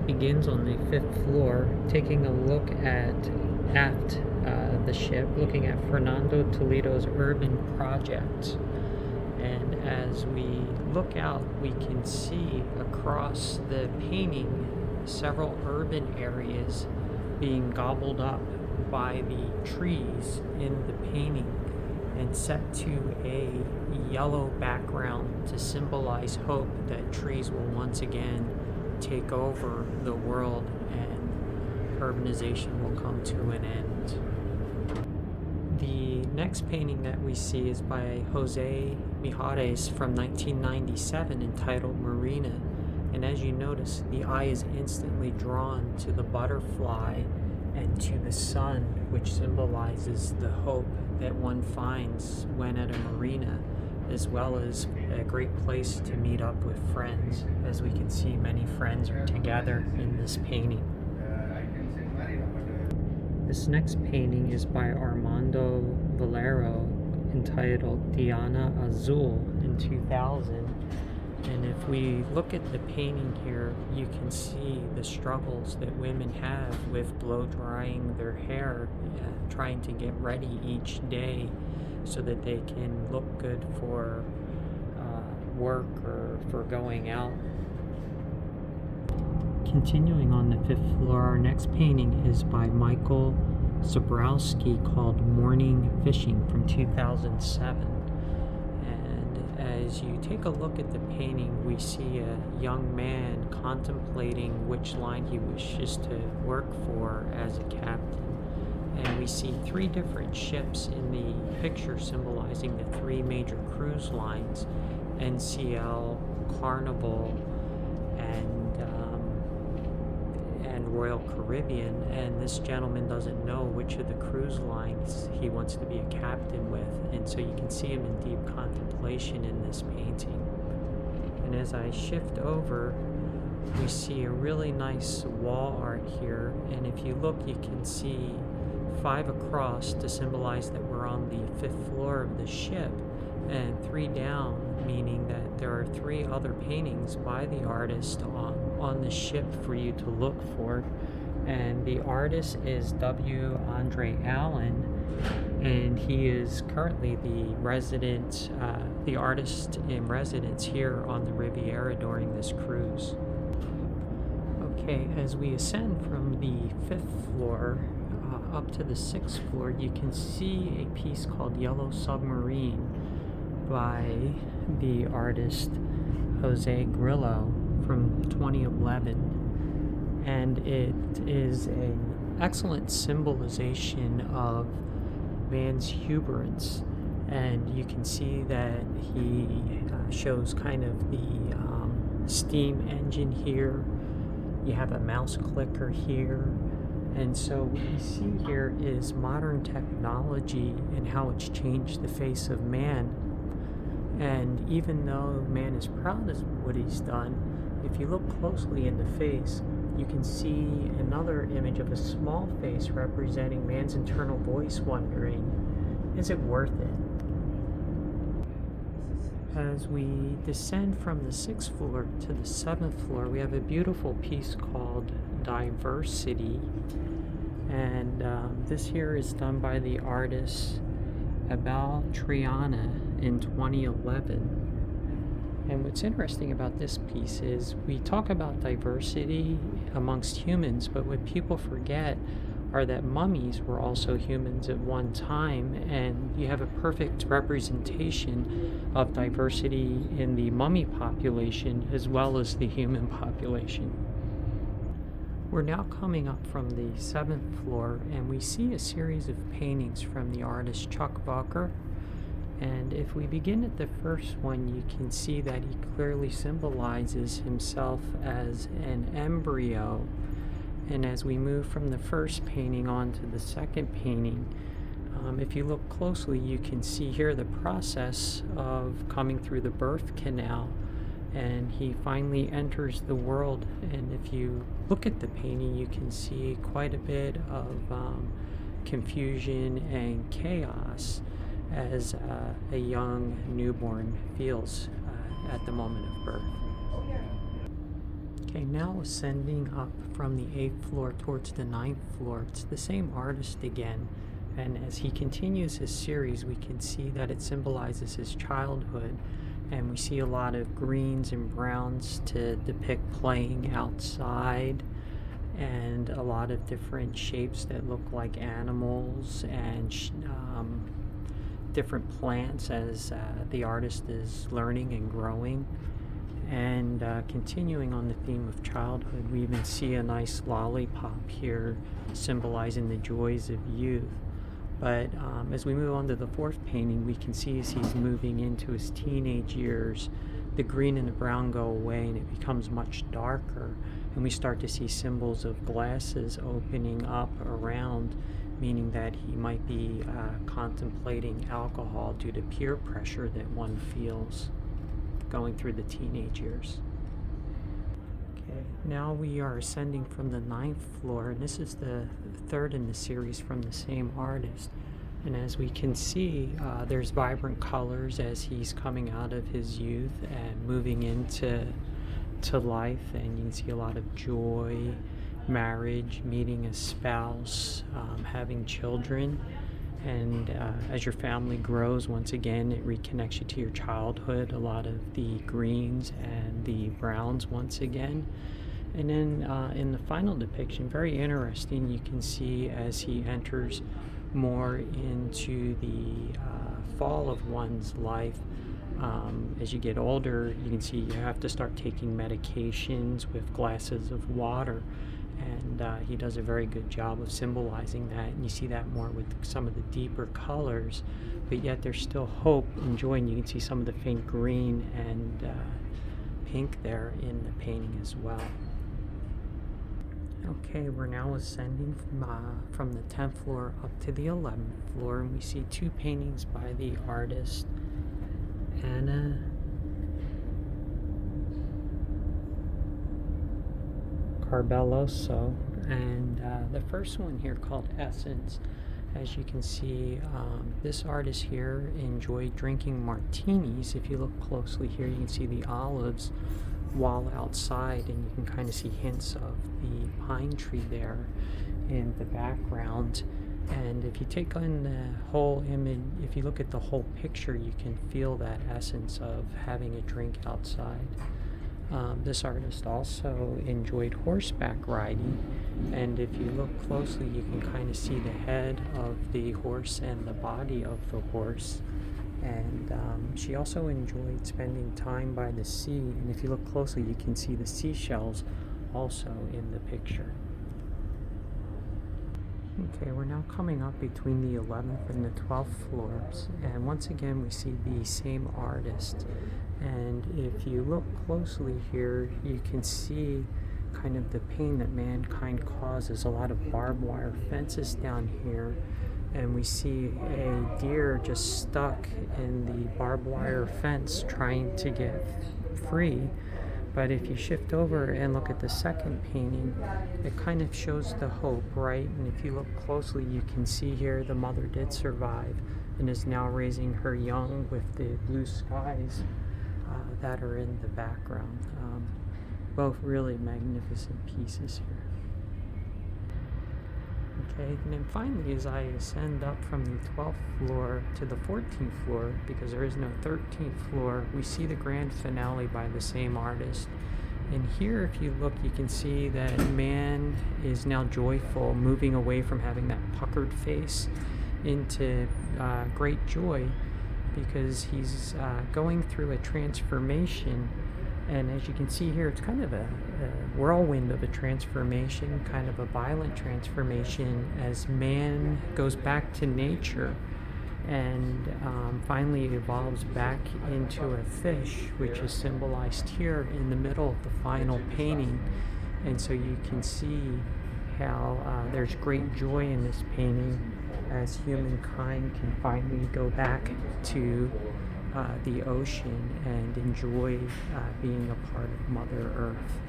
begins on the fifth floor, taking a look at Aft, the ship, looking at Fernando Toledo's urban project. And as we look out, we can see across the painting several urban areas being gobbled up by the trees in the painting and set to a yellow background to symbolize hope that trees will once again take over the world and urbanization will come to an end. The next painting that we see is by Jose Mijares from 1997, entitled Marina. And as you notice, the eye is instantly drawn to the butterfly and to the sun, which symbolizes the hope that one finds when at a marina, as well as a great place to meet up with friends. As we can see, many friends are together in this painting. This next painting is by Armando Valero, entitled Diana Azul, in 2000. And if we look at the painting here, you can see the struggles that women have with blow drying their hair, trying to get ready each day so that they can look good for work or for going out. Continuing on the fifth floor, our next painting is by Michael Zabrowski, called Morning Fishing, from 2007. As you take a look at the painting, we see a young man contemplating which line he wishes to work for as a captain. And we see three different ships in the picture symbolizing the three major cruise lines: NCL, Carnival, and Royal Caribbean. And this gentleman doesn't know which of the cruise lines he wants to be a captain with, and so you can see him in deep contemplation in this painting. And as I shift over, we see a really nice wall art here, and if you look, you can see 5 across to symbolize that we're on the 5th floor of the ship, and 3 down, meaning that there are 3 other paintings by the artist on the ship for you to look for. And the artist is W. Andre Allen, and he is currently the artist in residence here on the Riviera during this cruise. Okay, as we ascend from the 5th floor up to the 6th floor, you can see a piece called Yellow Submarine by the artist Jose Grillo from 2011, and it is an excellent symbolization of man's hubris. And you can see that he shows kind of the steam engine here. You have a mouse clicker here. And so what you see here is modern technology and how it's changed the face of man. And even though man is proud of what he's done, if you look closely in the face, you can see another image of a small face representing man's internal voice wondering, is it worth it? As we descend from the 6th floor to the 7th floor, we have a beautiful piece called Diversity. And this here is done by the artist Abel Triana in 2011. And what's interesting about this piece is we talk about diversity amongst humans, but what people forget are that mummies were also humans at one time, and you have a perfect representation of diversity in the mummy population as well as the human population. We're now coming up from the 7th floor, and we see a series of paintings from the artist Chuck Bucker. And if we begin at the first one, you can see that he clearly symbolizes himself as an embryo. And as we move from the first painting on to the second painting, if you look closely, you can see here the process of coming through the birth canal, and he finally enters the world. And if you look at the painting, you can see quite a bit of confusion and chaos as a young newborn feels at the moment of birth. Okay, now ascending up from the 8th floor towards the 9th floor, it's the same artist again. And as he continues his series, we can see that it symbolizes his childhood. And we see a lot of greens and browns to depict playing outside, and a lot of different shapes that look like animals and different plants as the artist is learning and growing. And continuing on the theme of childhood, we even see a nice lollipop here symbolizing the joys of youth. But as we move on to the 4th painting, we can see as he's moving into his teenage years, the green and the brown go away and it becomes much darker. And we start to see symbols of glasses opening up around, meaning that he might be contemplating alcohol due to peer pressure that one feels going through the teenage years. Okay, now we are ascending from the 9th floor, and this is the 3rd in the series from the same artist. And as we can see, there's vibrant colors as he's coming out of his youth and moving into life, and you can see a lot of joy, marriage, meeting a spouse, having children. And as your family grows, once again, it reconnects you to your childhood, a lot of the greens and the browns once again. And then in the final depiction, very interesting, you can see as he enters more into the fall of one's life. As you get older, you can see you have to start taking medications with glasses of water. And he does a very good job of symbolizing that, and you see that more with some of the deeper colors, but yet there's still hope and joy, and you can see some of the faint green and pink there in the painting as well. Okay, we're now ascending from the 10th floor up to the 11th floor, and we see 2 paintings by the artist Anna Carbelloso, and the first one here called Essence. As you can see, this artist here enjoyed drinking martinis. If you look closely here, you can see the olives wall outside, and you can kind of see hints of the pine tree there in the background. And if you take on the whole image, if you look at the whole picture, you can feel that essence of having a drink outside. This artist also enjoyed horseback riding, and if you look closely, you can kind of see the head of the horse and the body of the horse. And she also enjoyed spending time by the sea, and if you look closely, you can see the seashells also in the picture. Okay, we're now coming up between the 11th and the 12th floors, and once again we see the same artist. And if you look closely here, you can see kind of the pain that mankind causes. A lot of barbed wire fences down here, and we see a deer just stuck in the barbed wire fence trying to get free. But if you shift over and look at the second painting, it kind of shows the hope, right? And if you look closely, you can see here the mother did survive and is now raising her young with the blue skies that are in the background. Both really magnificent pieces here. Okay, and then finally, as I ascend up from the 12th floor to the 14th floor, because there is no 13th floor, we see the grand finale by the same artist. And here, if you look, you can see that man is now joyful, moving away from having that puckered face into great joy, because he's going through a transformation. And as you can see here, it's kind of a whirlwind of a transformation, kind of a violent transformation, as man goes back to nature and finally evolves back into a fish, which is symbolized here in the middle of the final painting. And so you can see how there's great joy in this painting as humankind can finally go back to the ocean and enjoy being a part of Mother Earth.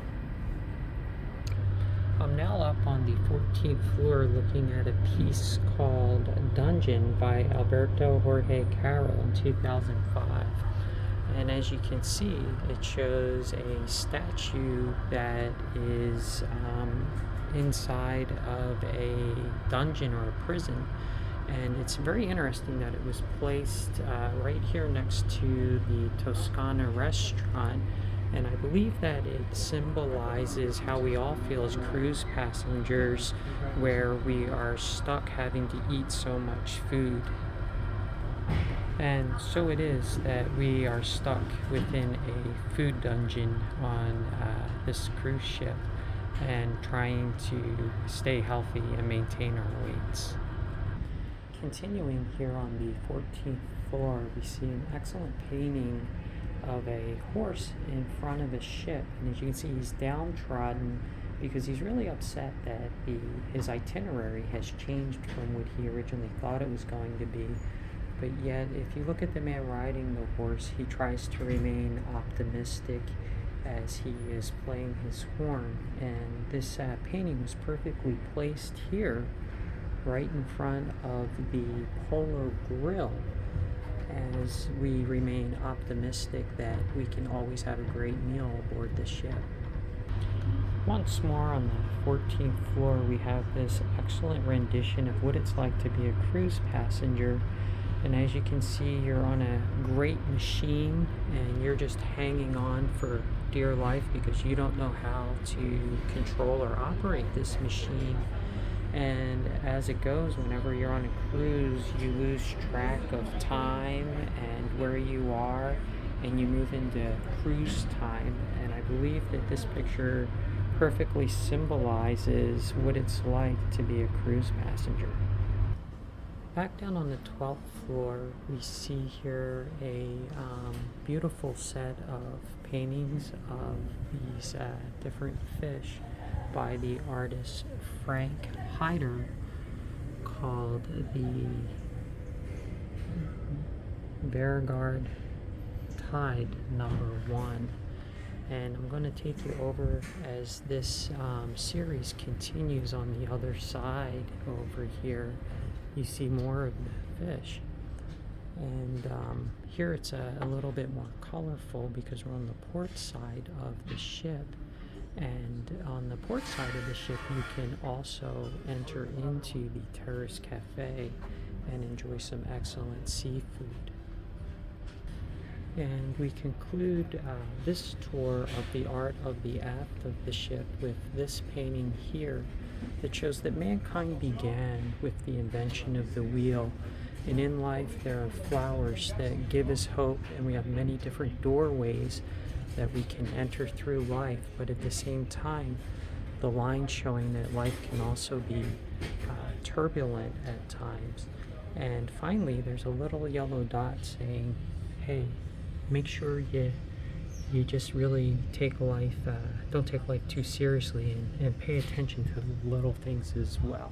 I'm now up on the 14th floor looking at a piece called Dungeon by Alberto Jorge Caro in 2005. And as you can see, it shows a statue that is inside of a dungeon or a prison. And it's very interesting that it was placed right here next to the Toscana restaurant. And I believe that it symbolizes how we all feel as cruise passengers, where we are stuck having to eat so much food. And so it is that we are stuck within a food dungeon on this cruise ship and trying to stay healthy and maintain our weights. Continuing here on the 14th floor, we see an excellent painting of a horse in front of a ship. And as you can see, he's downtrodden because he's really upset that his itinerary has changed from what he originally thought it was going to be. But yet, if you look at the man riding the horse, he tries to remain optimistic as he is playing his horn. And this painting was perfectly placed here, right in front of the Polo Grill, as we remain optimistic that we can always have a great meal aboard the ship. Once more on the 14th floor, we have this excellent rendition of what it's like to be a cruise passenger. And as you can see, you're on a great machine and you're just hanging on for dear life because you don't know how to control or operate this machine. And as it goes, whenever you're on a cruise, you lose track of time and where you are, and you move into cruise time. And I believe that this picture perfectly symbolizes what it's like to be a cruise passenger. Back down on the 12th floor, we see here a beautiful set of paintings of these different fish by the artist Frank Hyder, called the Beauregard Tide #1. And I'm going to take you over as this series continues on the other side over here. You see more of the fish. And here it's a little bit more colorful because we're on the port side of the ship. And on the port side of the ship, you can also enter into the Terrace Cafe and enjoy some excellent seafood. And we conclude this tour of the art of the aft of the ship with this painting here that shows that mankind began with the invention of the wheel. And in life, there are flowers that give us hope, and we have many different doorways that we can enter through life, but at the same time, the line showing that life can also be turbulent at times. And finally, there's a little yellow dot saying, hey, make sure you just really take life, don't take life too seriously, and pay attention to the little things as well.